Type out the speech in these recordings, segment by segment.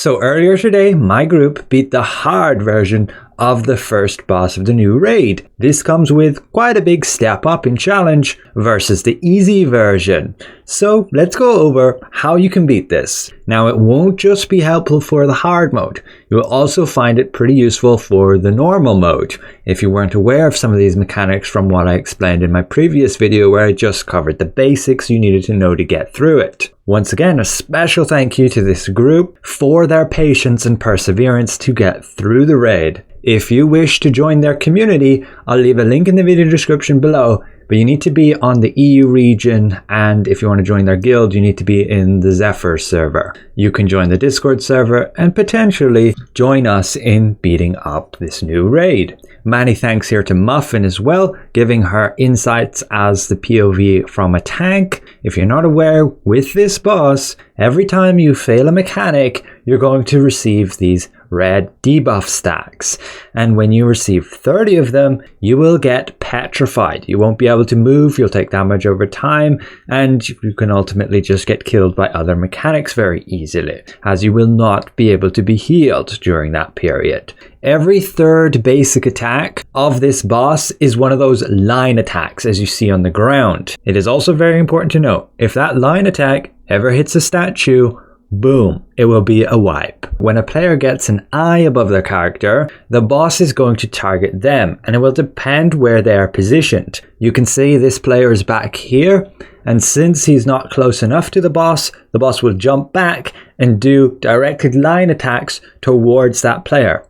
So earlier today, my group beat the hard version of the first boss of the new raid. This comes with quite a big step up in challenge versus the easy version. So let's go over how you can beat this. Now it won't just be helpful for the hard mode, you'll also find it pretty useful for the normal mode, if you weren't aware of some of these mechanics from what I explained in my previous video where I just covered the basics you needed to know to get through it. Once again, a special thank you to this group for their patience and perseverance to get through the raid. If you wish to join their community, I'll leave a link in the video description below, but you need to be on the EU region, and if you want to join their guild, you need to be in the Zephyr server. You can join the Discord server and potentially join us in beating up this new raid. Many thanks here to Muffin as well, giving her insights as the POV from a tank. If you're not aware, with this boss, every time you fail a mechanic, you're going to receive these red debuff stacks. And when you receive 30 of them, you will get petrified. You won't be able to move, you'll take damage over time, and you can ultimately just get killed by other mechanics very easily, as you will not be able to be healed during that period. Every third basic attack of this boss is one of those line attacks as you see on the ground. It is also very important to note, if that line attack ever hits a statue, boom, it will be a wipe. When a player gets an eye above their character, the boss is going to target them, and it will depend where they are positioned. You can see this player is back here, and since he's not close enough to the boss will jump back and do directed line attacks towards that player.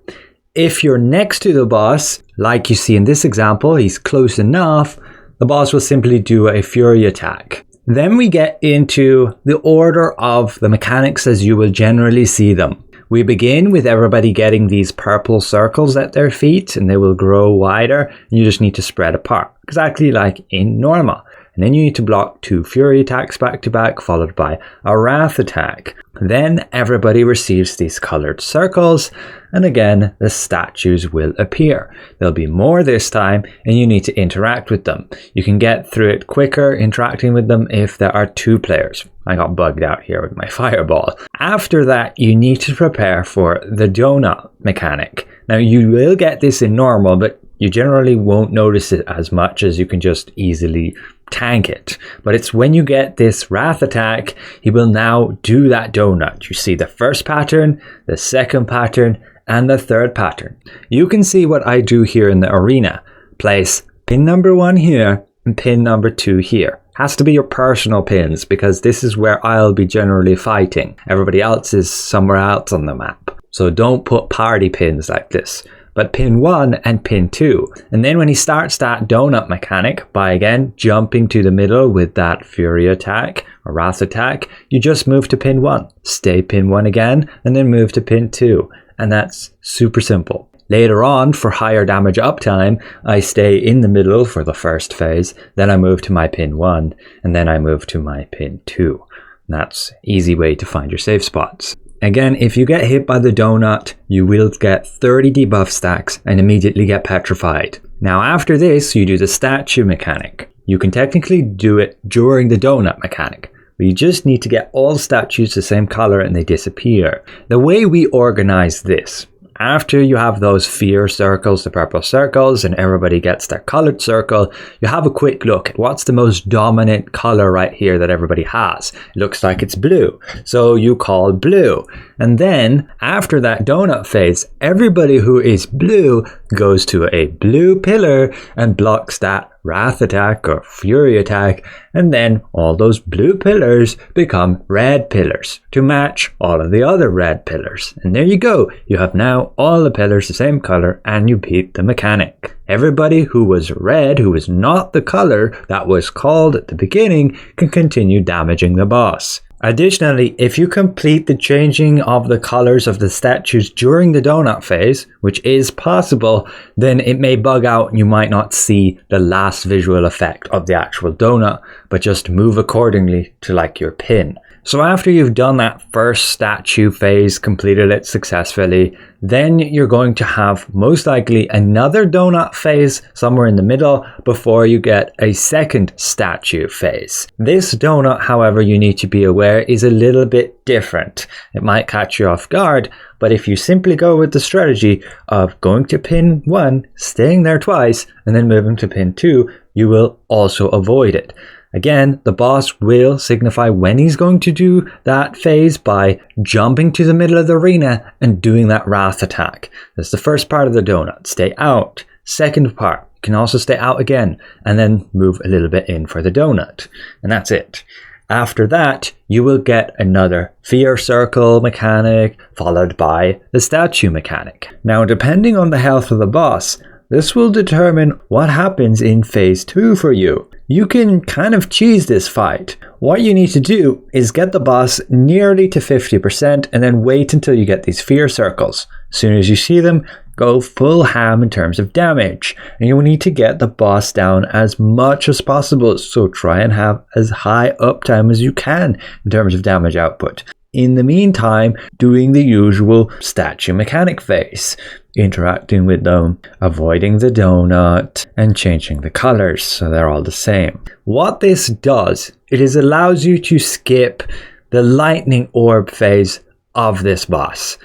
If you're next to the boss, like you see in this example, he's close enough, the boss will simply do a fury attack. Then we get into the order of the mechanics as you will generally see them. We begin with everybody getting these purple circles at their feet, and they will grow wider, and you just need to spread apart, exactly like in normal. And then you need to block 2 fury attacks back to back, followed by a wrath attack. Then everybody receives these colored circles, and again the statues will appear. There'll be more this time, and you need to interact with them. You can get through it quicker interacting with them if there are 2 players. I got bugged out here with my fireball. After that, you need to prepare for the donut mechanic. Now you will get this in normal, but you generally won't notice it as much as you can just easily tank it. But it's when you get this wrath attack, he will now do that donut. You see the first pattern, the second pattern, and the third pattern. You can see what I do here in the arena. Place pin number 1 here and pin number 2 here. Has to be your personal pins because this is where I'll be generally fighting. Everybody else is somewhere else on the map. So don't put party pins like this, but pin 1 and pin 2. And then when he starts that donut mechanic by again jumping to the middle with that fury attack or wrath attack, you just move to pin 1, stay pin 1 again, and then move to pin 2. And that's super simple. Later on, for higher damage uptime, I stay in the middle for the first phase, then I move to my pin 1, and then I move to my pin 2. And that's an easy way to find your safe spots. Again, if you get hit by the donut, you will get 30 debuff stacks and immediately get petrified. Now after this, you do the statue mechanic. You can technically do it during the donut mechanic, but you just need to get all statues the same color and they disappear. The way we organize this, after you have those fear circles, the purple circles, and everybody gets their colored circle, you have a quick look at what's the most dominant color right here that everybody has. It looks like it's blue, so you call blue. And then after that donut phase, everybody who is blue goes to a blue pillar and blocks that wrath attack or fury attack, and then all those blue pillars become red pillars to match all of the other red pillars. And there you go, you have now all the pillars the same color and you beat the mechanic. Everybody who was red, who was not the color that was called at the beginning, can continue damaging the boss. Additionally, if you complete the changing of the colors of the statues during the donut phase, which is possible, then it may bug out and you might not see the last visual effect of the actual donut. but just move accordingly to like your pin. So after you've done that first statue phase, completed it successfully, then you're going to have most likely another donut phase somewhere in the middle before you get a second statue phase. This donut, however, you need to be aware is a little bit different. It might catch you off guard, but if you simply go with the strategy of going to pin 1, staying there twice, and then moving to pin 2, you will also avoid it. Again, the boss will signify when he's going to do that phase by jumping to the middle of the arena and doing that wrath attack. That's the first part of the donut. Stay out. Second part, you can also stay out again and then move a little bit in for the donut. And that's it. After that, you will get another fear circle mechanic followed by the statue mechanic. Now, depending on the health of the boss, this will determine what happens in phase 2 for you. You can kind of cheese this fight. What you need to do is get the boss nearly to 50% and then wait until you get these fear circles. As soon as you see them, go full ham in terms of damage. And you will need to get the boss down as much as possible, so try and have as high uptime as you can in terms of damage output. In the meantime, doing the usual statue mechanic phase, interacting with them, avoiding the donut, and changing the colors so they're all the same. What this does, it allows you to skip the lightning orb phase of this boss.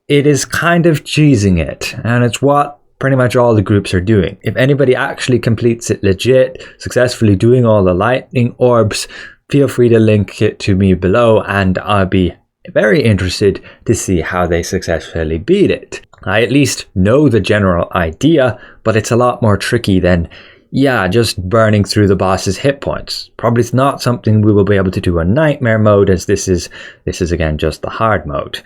It is kind of cheesing it, and it's what pretty much all the groups are doing. If anybody actually completes it legit, successfully doing all the lightning orbs, feel free to link it to me below and I'll be very interested to see how they successfully beat it. I at least know the general idea, but it's a lot more tricky than, just burning through the boss's hit points. Probably it's not something we will be able to do on nightmare mode, as this is again just the hard mode.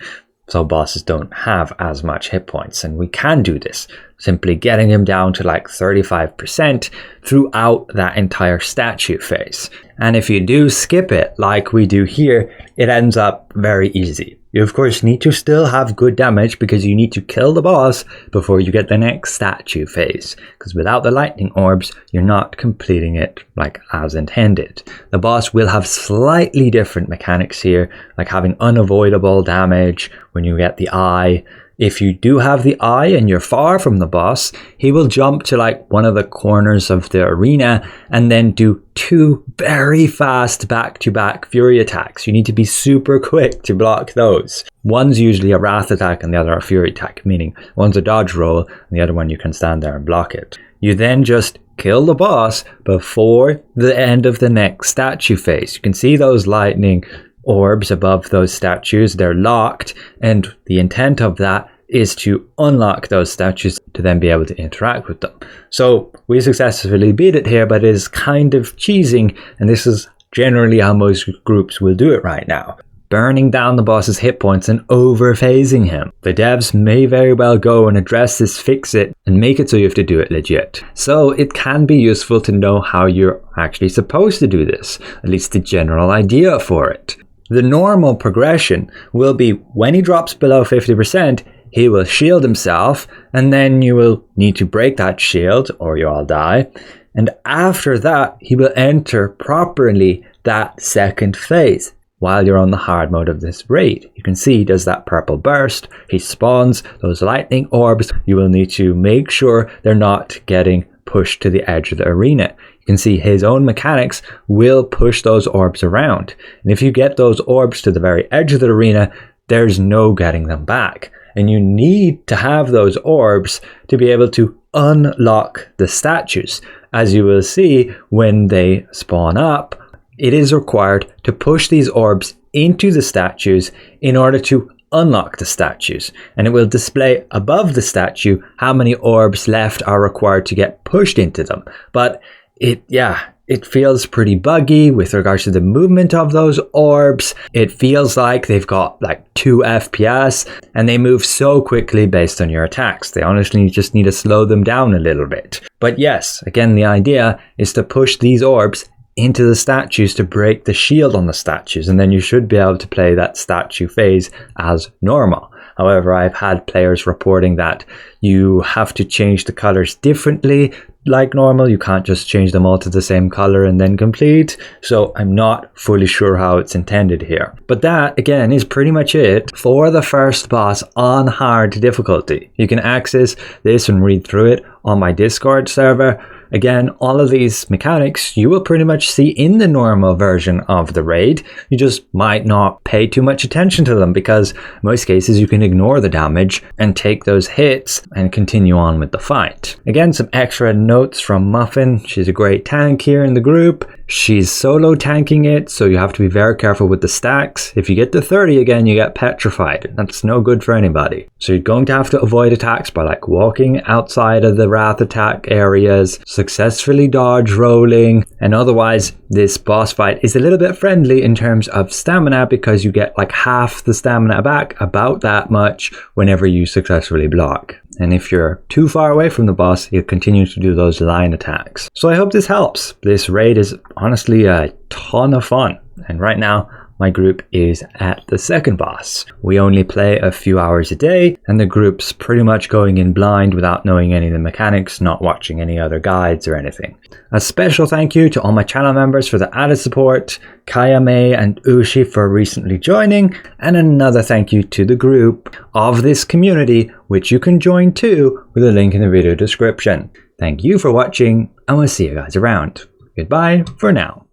So bosses don't have as much hit points, and we can do this, simply getting him down to like 35% throughout that entire statue phase. And if you do skip it, like we do here, it ends up very easy. You of course need to still have good damage because you need to kill the boss before you get the next statue phase. Because without the lightning orbs, you're not completing it like as intended. The boss will have slightly different mechanics here, like having unavoidable damage when you get the eye. If you do have the eye and you're far from the boss, he will jump to like one of the corners of the arena and then do 2 very fast back-to-back fury attacks. You need to be super quick to block those. One's usually a wrath attack and the other a fury attack, meaning one's a dodge roll and the other one you can stand there and block it. You then just kill the boss before the end of the next statue phase. You can see those lightning orbs above those statues. They're locked, and the intent of that is to unlock those statues to then be able to interact with them. So we successfully beat it here, but it is kind of cheesing, and this is generally how most groups will do it right now. Burning down the boss's hit points and over-phasing him. The devs may very well go and address this, fix it, and make it so you have to do it legit. So it can be useful to know how you're actually supposed to do this, at least the general idea for it. The normal progression will be when he drops below 50%, he will shield himself, and then you will need to break that shield or you all die. And after that, he will enter properly that second phase while you're on the hard mode of this raid. You can see he does that purple burst, he spawns those lightning orbs. You will need to make sure they're not getting pushed to the edge of the arena. You can see his own mechanics will push those orbs around. And if you get those orbs to the very edge of the arena, there's no getting them back. And you need to have those orbs to be able to unlock the statues. As you will see when they spawn up, it is required to push these orbs into the statues in order to unlock the statues. And it will display above the statue how many orbs left are required to get pushed into them. But it feels pretty buggy with regards to the movement of those orbs. It feels like they've got like 2 FPS and they move so quickly based on your attacks. They honestly just need to slow them down a little bit. But yes, again, the idea is to push these orbs into the statues to break the shield on the statues, and then you should be able to play that statue phase as normal. However, I've had players reporting that you have to change the colors differently like normal. You can't just change them all to the same color and then complete. So I'm not fully sure how it's intended here. But that, again, is pretty much it for the first boss on hard difficulty. You can access this and read through it on my Discord server. Again, all of these mechanics you will pretty much see in the normal version of the raid. You just might not pay too much attention to them because in most cases you can ignore the damage and take those hits and continue on with the fight. Again, some extra notes from Muffin. She's a great tank here in the group. She's solo tanking it, so you have to be very careful with the stacks. If you get to 30 again, you get petrified. That's no good for anybody. So you're going to have to avoid attacks by like walking outside of the wrath attack areas, successfully dodge rolling, and otherwise this boss fight is a little bit friendly in terms of stamina because you get like half the stamina back, about that much, whenever you successfully block. And if you're too far away from the boss, you'll continue to do those line attacks. So I hope this helps. This raid is honestly a ton of fun. And right now, my group is at the second boss. We only play a few hours a day, and the group's pretty much going in blind without knowing any of the mechanics, not watching any other guides or anything. A special thank you to all my channel members for the added support, Kaya May and Ushi for recently joining, and another thank you to the group of this community, which you can join too with a link in the video description. Thank you for watching, and we'll see you guys around. Goodbye for now.